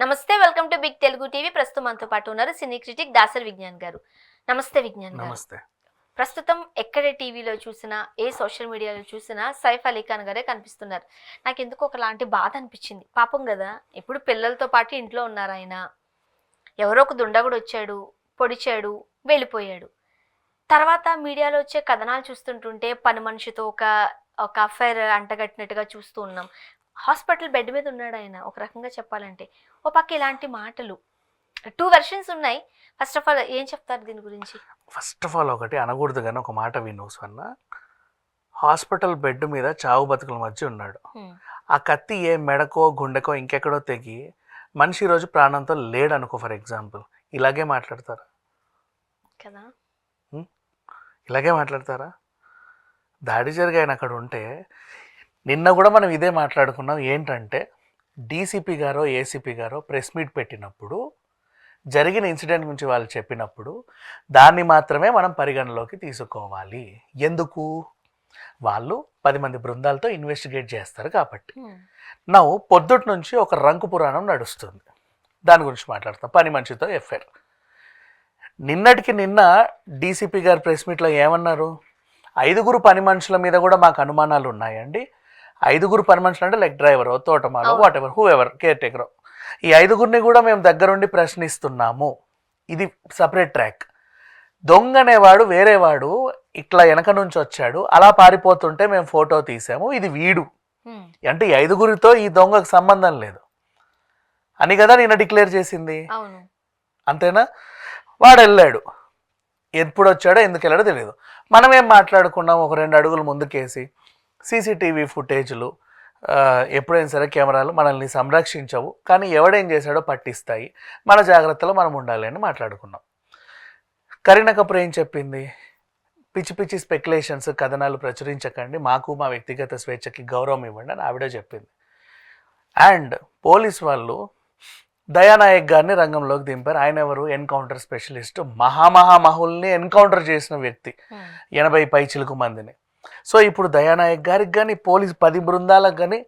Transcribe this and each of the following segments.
నమస్తే, welcome to big Telugu TV. ప్రస్తుతం మనతో పాటు ఉన్నారు సినీ క్రిటిక్ దాసరి విజ్ఞాన్ గారు. నమస్తే విజ్ఞాన్ గారు. నమస్తే. ప్రస్తుతం ఎక్కడ టీవీలో చూసినా, ఏ సోషల్ మీడియాలో చూసినా సైఫ్ అలీ ఖాన్ గారే కనిపిస్తున్నారు. నాకు ఎందుకు ఒకలాంటి బాధ అనిపించింది. పాపం కదా, ఇప్పుడు పిల్లలతో పాటు ఇంట్లో ఉన్నారు ఆయన. ఎవరో ఒక దుండగుడు వచ్చాడు, పొడిచాడు, వెళ్ళిపోయాడు. తర్వాత మీడియాలో వచ్చే కథనాలు చూస్తుంటుంటే పని మనిషితో ఒక అఫైర్ అంటగట్టినట్టుగా చూస్తూ ఉన్నాం. హాస్పిటల్ బెడ్ మీద ఉన్నాడు ఆయన. ఒక రకంగా చెప్పాలంటే ఓ పక్క ఇలాంటి మాటలు, 2 వెర్షన్స్ ఉన్నాయి. ఫస్ట్ ఆఫ్ ఆల్ ఏం చెప్తారు దీని గురించి? ఫస్ట్ ఆఫ్ ఆల్ ఒకటి అనకూడదు కానీ ఒక మాట విను స్వర్ణ. హాస్పిటల్ బెడ్ మీద చావు బతుకుల మధ్య ఉన్నాడు. ఆ కత్తి ఏ మెడకో గుండెకో ఇంకెక్కడో తెగి మనిషి రోజు ప్రాణంతో లేడు అనుకో, ఫర్ ఎగ్జాంపుల్. ఇలాగే మాట్లాడతారా కదా? ఇలాగే మాట్లాడతారా? దాడి జరిగాయన అక్కడ ఉంటే నిన్న కూడా మనం ఇదే మాట్లాడుకున్నాం. ఏంటంటే డీసీపీ గారో ఏసీపీ గారో ప్రెస్ మీట్ పెట్టినప్పుడు జరిగిన ఇన్సిడెంట్ గురించి వాళ్ళు చెప్పినప్పుడు దాన్ని మాత్రమే మనం పరిగణలోకి తీసుకోవాలి. ఎందుకు? వాళ్ళు 10 మంది బృందాలతో ఇన్వెస్టిగేట్ చేస్తారు కాబట్టి. పొద్దుటి నుంచి ఒక రంకు పురాణం నడుస్తుంది. దాని గురించి మాట్లాడతాం. పని మనిషితో ఎఫ్ఐఆర్. నిన్నటికి నిన్న డీసీపీ గారు ప్రెస్ మీట్లో ఏమన్నారు? 5 పని మనుషుల మీద కూడా మాకు అనుమానాలు ఉన్నాయండి. 5 పని మనుషులు అంటే లైక్ డ్రైవరో, తోటమాలో, వాట్ ఎవర్, హూ ఎవర్, కేర్ టేకరో, ఈ 5 కూడా మేము దగ్గరుండి ప్రశ్నిస్తున్నాము. ఇది సపరేట్ ట్రాక్. దొంగ అనేవాడు వేరేవాడు ఇట్లా వెనక నుంచి వచ్చాడు, అలా పారిపోతుంటే మేము ఫోటో తీసాము, ఇది వీడు అంటే 5 ఈ దొంగకు సంబంధం లేదు అని కదా నిన్న డిక్లేర్ చేసింది. అంతేనా? వాడు వెళ్ళాడు, ఎప్పుడు వచ్చాడో ఎందుకు వెళ్ళాడో తెలియదు. మనం ఏం మాట్లాడుకున్నాం? ఒక 2 అడుగులు ముందుకేసి సీసీటీవీ ఫుటేజ్లు, ఎప్పుడైనా సరే కెమెరాలు మనల్ని సంరక్షించవు, కానీ ఎవడేం చేశాడో పట్టిస్తాయి, మన జాగ్రత్తలో మనం ఉండాలి అని మాట్లాడుకున్నాం. కరీనా కపూర్ ఏం చెప్పింది? పిచ్చి పిచ్చి స్పెక్యులేషన్స్, కథనాలు ప్రచురించకండి, మాకు మా వ్యక్తిగత స్వేచ్ఛకి గౌరవం ఇవ్వండి అని ఆవిడే చెప్పింది. అండ్ పోలీస్ వాళ్ళు దయానాయక్ గారిని రంగంలోకి దింపారు. ఆయన ఎవరు? ఎన్కౌంటర్ స్పెషలిస్ట్, మహామహామహుల్ని ఎన్కౌంటర్ చేసిన వ్యక్తి, 80 పైచిలకు మందిని. సో ఇప్పుడు దయానాయక్ గారికి కానీ పోలీస్ 10 బృందాలకు కానీ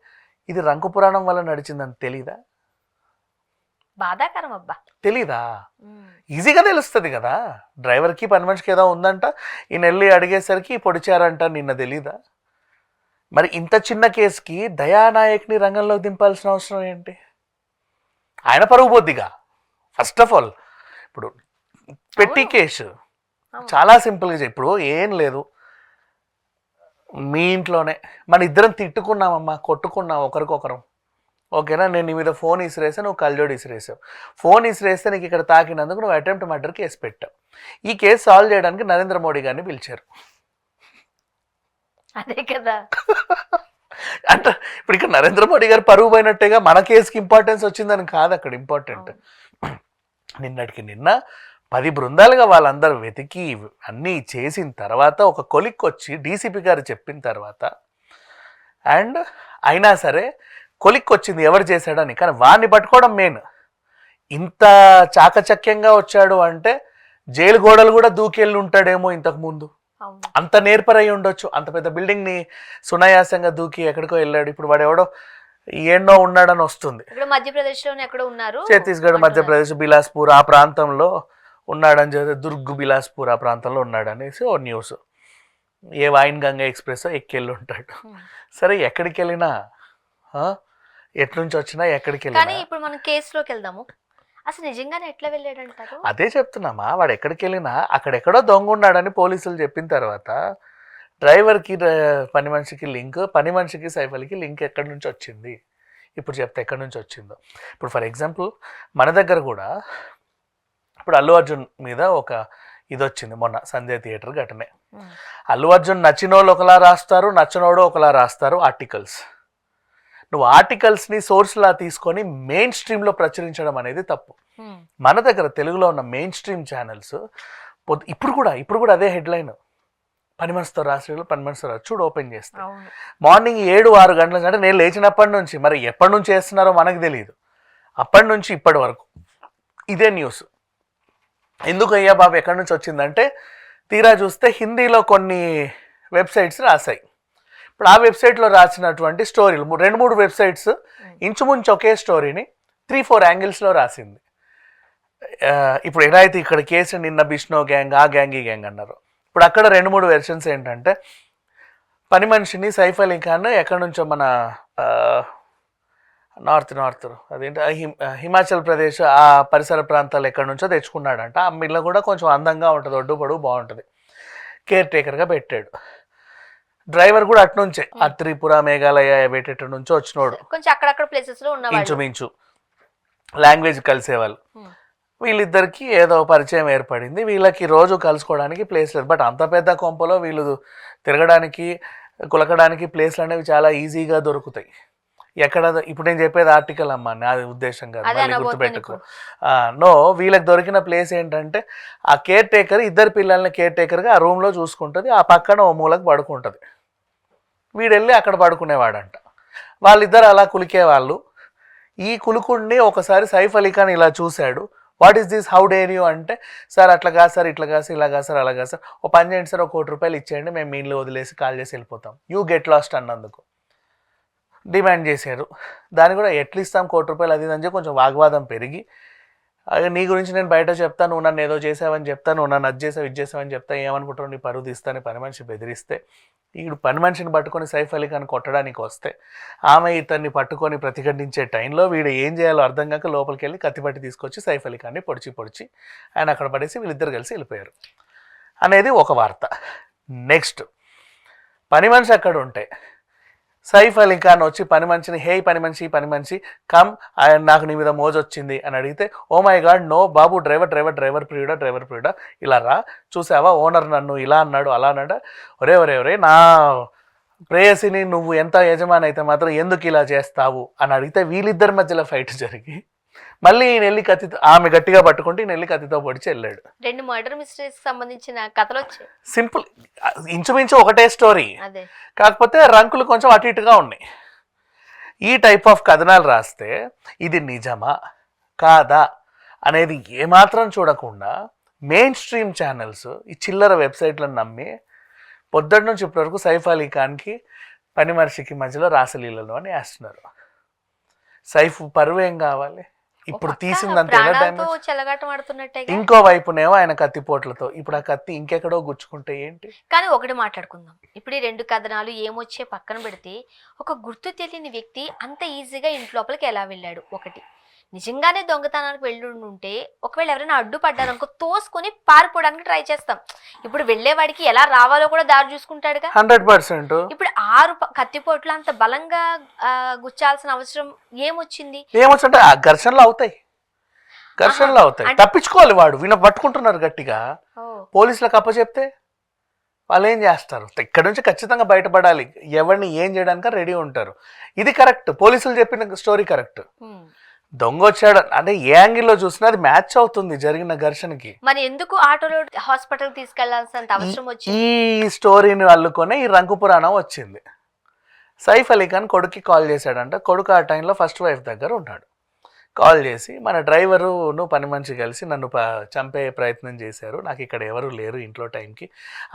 ఇది రంకు పురాణం వల్ల నడిచిందని తెలీదా? బాధాకరం అబ్బా. తెలీదా? ఈజీగా తెలుస్తుంది కదా. డ్రైవర్కి పని మనిషికి ఏదో ఉందంట, ఈయన వెళ్ళి అడిగేసరికి పొడిచారంట, నిన్న తెలీదా? మరి ఇంత చిన్న కేసుకి దయానాయక్ని రంగంలోకి దింపాల్సిన అవసరం ఏంటి? ఆయన పరుగు పోద్దిగా. ఫస్ట్ ఆఫ్ ఆల్ ఇప్పుడు పెట్టి కేసు చాలా సింపుల్గా ఇప్పుడు ఏం లేదు, మీ ఇంట్లోనే మన ఇద్దరం తిట్టుకున్నామమ్మా, కొట్టుకున్నాం ఒకరికొకరం, ఓకేనా? నేను నీ మీద ఫోన్ ఇసిరేసా, నువ్వు కళ్ళజోడు ఇసిరేసావు. ఫోన్ ఇసిరేస్తే నీకు ఇక్కడ తాకినందుకు నువ్వు అటెంప్ట్ మర్డర్ కేసు పెట్టావు. ఈ కేసు సాల్వ్ చేయడానికి నరేంద్ర మోడీ గారిని పిలిచారు. అదే కదా. అంటే ఇప్పుడు ఇక్కడ నరేంద్ర మోడీ గారు పరుగు పోయినట్టేగా, మన కేసుకి ఇంపార్టెన్స్ వచ్చిందని కాదు అక్కడ ఇంపార్టెంట్. నిన్నటికి నిన్న 10 బృందాలుగా వాళ్ళందరూ వెతికి అన్నీ చేసిన తర్వాత ఒక కొలిక్ వచ్చి డీసీపీ గారు చెప్పిన తర్వాత, అండ్ అయినా సరే కొలిక్ వచ్చింది ఎవరు చేశాడని, కానీ వాడిని పట్టుకోవడం మెయిన్. ఇంత చాకచక్యంగా వచ్చాడు అంటే జైలు గోడలు కూడా దూకెళ్ళి ఉంటాడేమో ఇంతకుముందు, అంత నేర్పరై ఉండొచ్చు. అంత పెద్ద బిల్డింగ్ని సునాయాసంగా దూకి ఎక్కడికో వెళ్ళాడు. ఇప్పుడు వాడు ఎవడో ఎన్నో ఉన్నాడని వస్తుంది. ఛత్తీస్గఢ్, మధ్యప్రదేశ్, బిలాస్పూర్ ఆ ప్రాంతంలో ఉన్నాడని చెప్పి, దుర్గ్ బిలాస్పూర్ ఆ ప్రాంతంలో ఉన్నాడనేసి ఓ న్యూస్. ఏ వాయిన్ గంగా ఎక్స్ప్రెస్ ఎక్కెళ్ళి ఉంటాడు. సరే, ఎక్కడికి వెళ్ళినా, ఎట్నుంచి వచ్చినా, ఎక్కడికి వెళ్ళినా. ఇప్పుడు మనం కేసులోకి వెళ్దాము. అసలు నిజంగానే ఎట్లా వెళ్ళాడంటారు? అదే చెప్తున్నామా, వాడు ఎక్కడికి వెళ్ళినా అక్కడెక్కడో దొంగ ఉన్నాడని పోలీసులు చెప్పిన తర్వాత డ్రైవర్కి పని మనిషికి లింక్, పని మనిషికి సైఫ్ అలీకి లింక్ ఎక్కడి నుంచి వచ్చింది ఇప్పుడు చెప్తే ఎక్కడి నుంచి వచ్చిందో. ఇప్పుడు ఫర్ ఎగ్జాంపుల్ మన దగ్గర కూడా ఇప్పుడు అల్లు అర్జున్ మీద ఒక ఇది వచ్చింది మొన్న, సంజయ్ థియేటర్ ఘటనే. అల్లు అర్జున్ నచ్చినోళ్ళు ఒకలా రాస్తారు, నచ్చనోడు ఒకలా రాస్తారు ఆర్టికల్స్. నువ్వు ఆర్టికల్స్ని సోర్స్లా తీసుకొని మెయిన్ స్ట్రీమ్లో ప్రచురించడం అనేది తప్పు. మన దగ్గర తెలుగులో ఉన్న మెయిన్ స్ట్రీమ్ ఛానల్స్ ఇప్పుడు కూడా అదే హెడ్లైన్, పని మనిషితో రాష్ట్రంలో పని మనిషితో రాసి చూడు, ఓపెన్ చేస్తా. మార్నింగ్ 7-6 గంటల కంటే నేను లేచినప్పటి నుంచి, మరి ఎప్పటి నుంచి వేస్తున్నారో మనకు తెలియదు, అప్పటి నుంచి ఇప్పటి వరకు ఇదే న్యూస్. ఎందుకు అయ్యా బాబు ఎక్కడి నుంచి వచ్చిందంటే, తీరా చూస్తే హిందీలో కొన్ని వెబ్సైట్స్ రాశాయి. ఇప్పుడు ఆ వెబ్సైట్లో రాసినటువంటి స్టోరీలు 2-3 వెబ్సైట్స్ ఇంచుమించు ఒకే స్టోరీని 3-4 యాంగిల్స్లో రాసింది. ఇప్పుడు ఎలా అయితే ఇక్కడ కేసు నిన్న బిష్ణో గ్యాంగ్, ఆ గ్యాంగ్, ఈ గ్యాంగ్ అన్నారు. ఇప్పుడు అక్కడ 2-3 వెర్షన్స్ ఏంటంటే, పని మనిషిని సైఫ్ అలీ ఖాన్ ఎక్కడి నుంచో మన నార్త్ అదేంటి హిమాచల్ ప్రదేశ్ ఆ పరిసర ప్రాంతాలు ఎక్కడి నుంచో తెచ్చుకున్నాడంట. ఆ మిల్ల కూడా కొంచెం అందంగా ఉంటుంది, ఒడ్డు పొడుగు బాగుంటుంది. కేర్ టేకర్గా పెట్టాడు. డ్రైవర్ కూడా అట్నుంచే ఆ త్రిపుర, మేఘాలయ వేటెట్ నుంచో వచ్చినోడు, కొంచెం అక్కడక్కడ ప్లేసెస్ లో ఉన్నవాళ్ళు, ఇంచుమించు లాంగ్వేజ్ కలిసేవాళ్ళు. వీళ్ళిద్దరికి ఏదో పరిచయం ఏర్పడింది. వీళ్ళకి రోజు కలుసుకోవడానికి ప్లేస్ లేదు. బట్ అంత పెద్ద కొంపలో వీళ్ళు తిరగడానికి, కులకడానికి ప్లేస్లు అనేవి చాలా ఈజీగా దొరుకుతాయి. ఎక్కడ ఇప్పుడు నేను చెప్పేది ఆర్టికల్ అమ్మా, నా ఉద్దేశం కాదు, మళ్ళీ గుర్తుపెట్టుకో. వీళ్ళకి దొరికిన ప్లేస్ ఏంటంటే, ఆ కేర్ టేకర్ ఇద్దరు పిల్లల్ని కేర్ టేకర్గా ఆ రూమ్లో చూసుకుంటుంది. ఆ పక్కన ఓ మూలకు పడుకుంటుంది. వీడెళ్ళి అక్కడ పడుకునేవాడంట. వాళ్ళిద్దరు అలా కులికేవాళ్ళు. ఈ కులుకుడిని ఒకసారి సైఫ్ అలీ ఖాన్ ఇలా చూశాడు. What is this, how dare you అంటే, సార్ అట్లా కాదు సార్, ఇట్లా కాదు సార్, ఇలా కాదు సార్, అలా కాదు సార్, ఓ పని చేయండి సార్, ₹1 కోటి ఇచ్చేయండి, మేము మీ ఇల్లు వదిలేసి కాల్ చేసి వెళ్ళిపోతాం, యూ గెట్ లాస్ట్ అన్నందుకు డిమాండ్ చేశారు. దాన్ని కూడా ఎట్లా ఇస్తాం ₹1 కోటి అది అని చెప్పి కొంచెం వాగ్వాదం పెరిగి, అదే నీ గురించి నేను బయట చెప్తాను, నువ్వు నన్ను ఏదో చేసావని చెప్తాను, నువ్వు నన్ను అది చేసావు ఇది చేసావని చెప్తా, ఏమనుకుంటావు, నీ పరువు తీస్తాను పని మనిషి బెదిరిస్తే, ఈడు పని మనిషిని పట్టుకొని సైఫ్ అలీ ఖాన్ కొట్టడానికి వస్తే, ఆమె ఇతన్ని పట్టుకొని ప్రతిఘటించే టైంలో వీడు ఏం చేయాలో అర్థం కాక లోపలికి వెళ్ళి కత్తిపట్టి తీసుకొచ్చి సైఫ్ అలీ ఖాన్ని పొడిచి ఆయన అక్కడ పడేసి వీళ్ళిద్దరు కలిసి వెళ్ళిపోయారు అనేది ఒక వార్త. నెక్స్ట్, పని మనిషి అక్కడ ఉంటే సైఫ్ అలీ ఖాన్ వచ్చి పని మనిషిని, హే పని మనిషి కమ్, నాకు నీ మీద మోజు వచ్చింది అని అడిగితే, ఓ మై గాడ్ నో బాబు, డ్రైవర్ ప్రియుడా ఇలా రా, చూసావా ఓనర్ నన్ను ఇలా అన్నాడు అలా అన్నాడు, ఒరే నా ప్రేయసిని నువ్వు ఎంత యజమాని అయితే మాత్రం ఎందుకు ఇలా చేస్తావు అని అడిగితే, వీళ్ళిద్దరి మధ్యలో ఫైట్ జరిగి మళ్ళీ ఈయన వెళ్ళి కత్తితో, ఆమె గట్టిగా పట్టుకుంటే ఈయన వెళ్ళి కత్తితో పొడిచి వెళ్ళాడు. 2 మర్డర్ మిస్టరీస్ సంబంధించిన కథలు వచ్చాయి. సింపుల్, ఇంచుమించు ఒకటే స్టోరీ, కాకపోతే రంకులు కొంచెం అటు ఇటుగా ఉన్నాయి. ఈ టైప్ ఆఫ్ కథనాలు రాస్తే ఇది నిజమా కాదా అనేది ఏమాత్రం చూడకుండా మెయిన్ స్ట్రీమ్ ఛానల్స్ ఈ చిల్లర వెబ్సైట్లను నమ్మి పొద్దున్న నుంచి ఇప్పటి వరకు సైఫ్ అలీ ఖాన్కి పని మనిషికి మధ్యలో రాసలీలలో అని వేస్తున్నారు. సైఫ్ పరువు ఏం కావాలి, ఇప్పుడు తీసిందంత ఇంకో వైపునేమో ఆయన కత్తిపోట్లతో, ఇప్పుడు ఆ కత్తి ఇంకెక్కడో గుచ్చుకుంటే ఏంటి. కానీ ఒకటి మాట్లాడుకుందాం, ఇప్పుడు ఈ 2 కథనాలు ఏమొచ్చే పక్కన పెడితే, ఒక గుర్తు తెలియని వ్యక్తి అంత ఈజీగా ఇంటి లోపలికి ఎలా వెళ్ళాడు. ఒకటి, నిజంగానే దొంగతనానికి వెళ్ళి ఉంటే ఒకవేళ ఎవరైనా అడ్డుపడ్డారనుకో తోసుకొని పారిపోవడానికి ట్రై చేస్తాం. ఇప్పుడు వెళ్ళేవాడికి ఎలా రావాలో కూడా దారి చూసుకుంటాడుగా 100%. ఇప్పుడు 6 కత్తిపోట్లు అంత బలంగా గుచ్చాల్సిన అవసరం ఏమొచ్చింది? ఏమొచ్చింటే ఘర్షణలు అవుతాయి, తప్పించుకోవాలి. వాడు వీణ పట్టుకుంటున్నారు గట్టిగా, పోలీసులకు అప్పచెప్తే వాళ్ళు ఏం చేస్తారు, ఇక్కడ నుంచి ఖచ్చితంగా బయటపడాలి, ఎవరిని ఏం చేయడానికి రెడీ ఉంటారు. ఇది కరెక్ట్, పోలీసులు చెప్పిన స్టోరీ కరెక్ట్. దొంగ వచ్చాడు అంటే ఏ యాంగిల్లో చూసినా అది మ్యాచ్ అవుతుంది జరిగిన ఘర్షణకి. మరి ఎందుకు ఆటోలో హాస్పిటల్ తీసుకెళ్లాల్సినంత అవసరం వచ్చింది? ఈ స్టోరీని అల్లుకొని ఈ రంకు పురాణం వచ్చింది. సైఫ్ అలీ ఖాన్ కొడుక్కి కాల్ చేశాడంట. కొడుకు ఆ టైంలో ఫస్ట్ వైఫ్ దగ్గర ఉన్నాడు. కాల్ చేసి, మన డ్రైవరును పని మనిషి కలిసి నన్ను చంపే ప్రయత్నం చేశారు, నాకు ఇక్కడ ఎవరు లేరు ఇంట్లో టైంకి,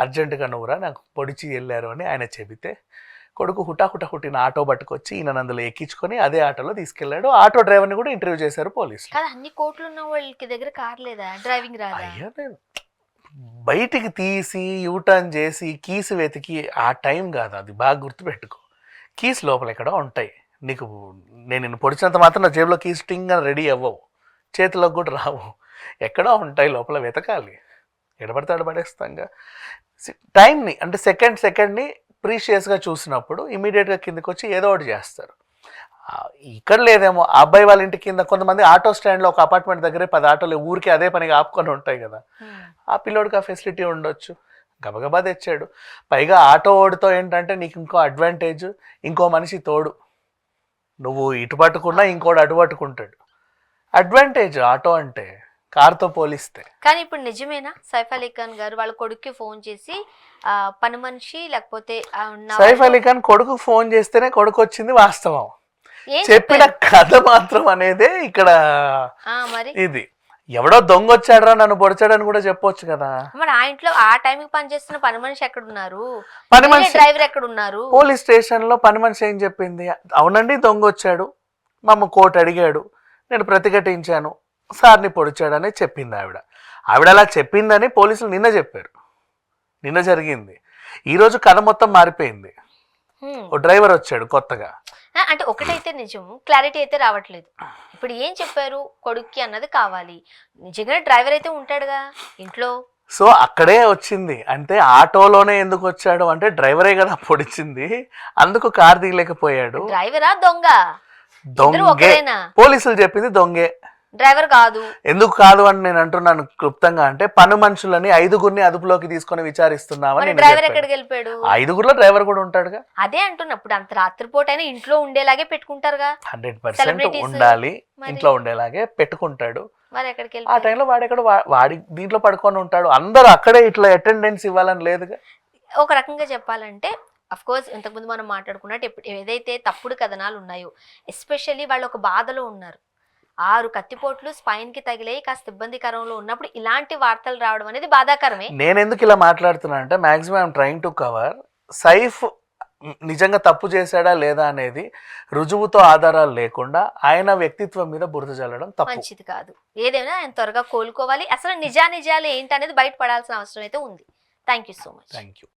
అర్జెంటుగా నువ్వురా, నాకు పొడిచి వెళ్ళారు అని ఆయన చెబితే, కొడుకు హుటాహుటిన ఆటో పట్టుకొచ్చి ఈయన అందులో ఎక్కించుకొని అదే ఆటోలో తీసుకెళ్లాడు. ఆటో డ్రైవర్ని కూడా ఇంటర్వ్యూ చేశారు పోలీసులు. అన్ని కోట్లు ఉన్న వాళ్ళకి దగ్గర కార్ లేదా, డ్రైవింగ్ రాదా? బయటికి తీసి యూటర్న్ చేసి కీస్ వెతికి ఆ టైం కాదు అది, బాగా గుర్తుపెట్టుకో. కీస్ లోపల ఎక్కడో ఉంటాయి, నీకు నేను పొడిచినంత మాత్రం నా జేబులో కీస్ టింగ్ అని రెడీ అవ్వవు, చేతిలోకి కూడా రావు, ఎక్కడో ఉంటాయి, లోపల వెతకాలి, ఎడబడితే అడబడేస్తాంగా. టైంని అంటే సెకండ్ని ప్రీషియస్గా చూసినప్పుడు ఇమీడియట్గా కిందకి వచ్చి ఏదో ఒకటి చేస్తారు. ఇక్కడ లేదేమో, ఆ అబ్బాయి వాళ్ళ ఇంటి కింద కొంతమంది ఆటో స్టాండ్లో ఒక అపార్ట్మెంట్ దగ్గరే 10 ఆటోలు ఊరికి అదే పనిగా ఆపుకొని ఉంటాయి కదా, ఆ పిల్లోడికి ఆ ఫెసిలిటీ ఉండొచ్చు, గబగబా తెచ్చాడు. పైగా ఆటో ఓడితో ఏంటంటే నీకు ఇంకో అడ్వాంటేజ్, ఇంకో మనిషి తోడు, నువ్వు ఇటు పట్టుకున్నా ఇంకోటి అటు పట్టుకుంటాడు, అడ్వాంటేజ్ ఆటో అంటే కార్తో పోలిస్తే. కానీ ఇప్పుడు నిజమేనా సైఫ్ అలీ ఖాన్ గారు వాళ్ళ కొడుక్కి ఫోన్ చేసి పని మనిషి లేకపోతే సైఫ్ అలీ ఖాన్ కొడుకు ఫోన్ చేస్తేనే కొడుకు వచ్చింది వాస్తవం, చెప్పిన కథ మాత్రం అనేదే ఇక్కడ. మరి ఇది ఎవడో దొంగ వచ్చాడరా నన్ను పొడిచాడని కూడా చెప్పొచ్చు కదా. మరి ఆ ఇంట్లో ఆ టైంకి పనిచేస్తున్న పని మనిషి ఎక్కడున్నారు, పని మనిషి డ్రైవర్ ఎక్కడున్నారు? పోలీస్ స్టేషన్ లో పని మనిషి ఏం చెప్పింది, అవునండి దొంగ వచ్చాడు, మమ్మ కోర్టు అడిగాడు, నేను ప్రతిఘటించాను, సార్ని పొడిచాడని చెప్పింది ఆవిడ. ఆవిడ అలా చెప్పిందని పోలీసులు నిన్న చెప్పారు. నిన్న జరిగింది. ఈరోజు కథ మొత్తం మారిపోయింది. ఓ డ్రైవర్ వచ్చాడు కొత్తగా. అంటే ఒకటైతే నిజం, క్లారిటీ అయితే రావట్లేదు. ఇప్పుడు ఏం చెప్పారు, కొడుక్కి అన్నది కావాలి. నిజంగానే డ్రైవర్ అయితే ఉంటాడుగా ఇంట్లో. సో అక్కడే వచ్చింది. అంటే ఆటోలోనే ఎందుకు వచ్చాడు అంటే డ్రైవరే కదా పొడిచింది, అందుకు కార్ దిగలేకపోయాడు. డ్రైవరా దొంగ? ఇద్దరు దొంగే. ఒకరేనా? పోలీసులు చెప్పింది దొంగే. డ్రైవర్ కాదు. ఎందుకు కాదు అని నేను అంటున్నాను క్లుప్తంగా. అంటే పన్ను మనుషులని 5గురిని అదుపులోకి తీసుకొని విచారిస్తున్నామని మరి నేను డ్రైవర్ చెప్పాను. ఎక్కడికి వెళ్ళిపోయాడు? 5గురిలో డ్రైవర్ కూడా ఉంటాడుగా. అదే అంటున్నప్పుడు అంత రాత్రిపూట అయినా ఇంట్లో ఉండేలాగే పెట్టుకుంటారుగా. 100% Celebrities. ఉండాలి, మరి? ఇంట్లో ఉండేలాగే పెట్టుకుంటాడు. మరి ఎక్కడికి ఆ వెళ్ళిపోయాడు? టైంలో వాడెక్కడ వాడి దీంట్లో పడుకొని ఉంటాడు. అందరూ అక్కడే ఇట్లా అటెండెన్స్ ఇవ్వాలని లేదుగా. ఒక రకంగా చెప్పాలంటే అఫ్ కోర్స్ ఇంతకుముందు మనం మాట్లాడుకున్నట్టు ఏదైతే తప్పుడు కథనాలు ఉన్నాయో, ఎస్పెషల్లీ వాళ్ళు ఒక బాధలో ఉన్నారు. 6 కత్తిపోట్లు స్పైన్ కి తగిలాయి, కాస్త ఇబ్బందికరంలో ఉన్నప్పుడు ఇలాంటి వార్తలు రావడం అనేది బాధాకరమే. నేను ఎందుకు ఇలా మాట్లాడుతున్నా అంటే maximum I'm trying to cover Saif నిజంగా తప్పు చేశాడా లేదా అనేది రుజువుతో ఆధారాలు లేకుండా ఆయన వ్యక్తిత్వం మీద బురద జల్లడం తప్పు. మంచిది కాదు. ఏదైనా ఆయన త్వరగా కోలుకోవాలి. అసలు నిజాలు ఏంటనేది బయటపడాల్సిన అవసరం అయితే ఉంది. Thank you so much. Thank you.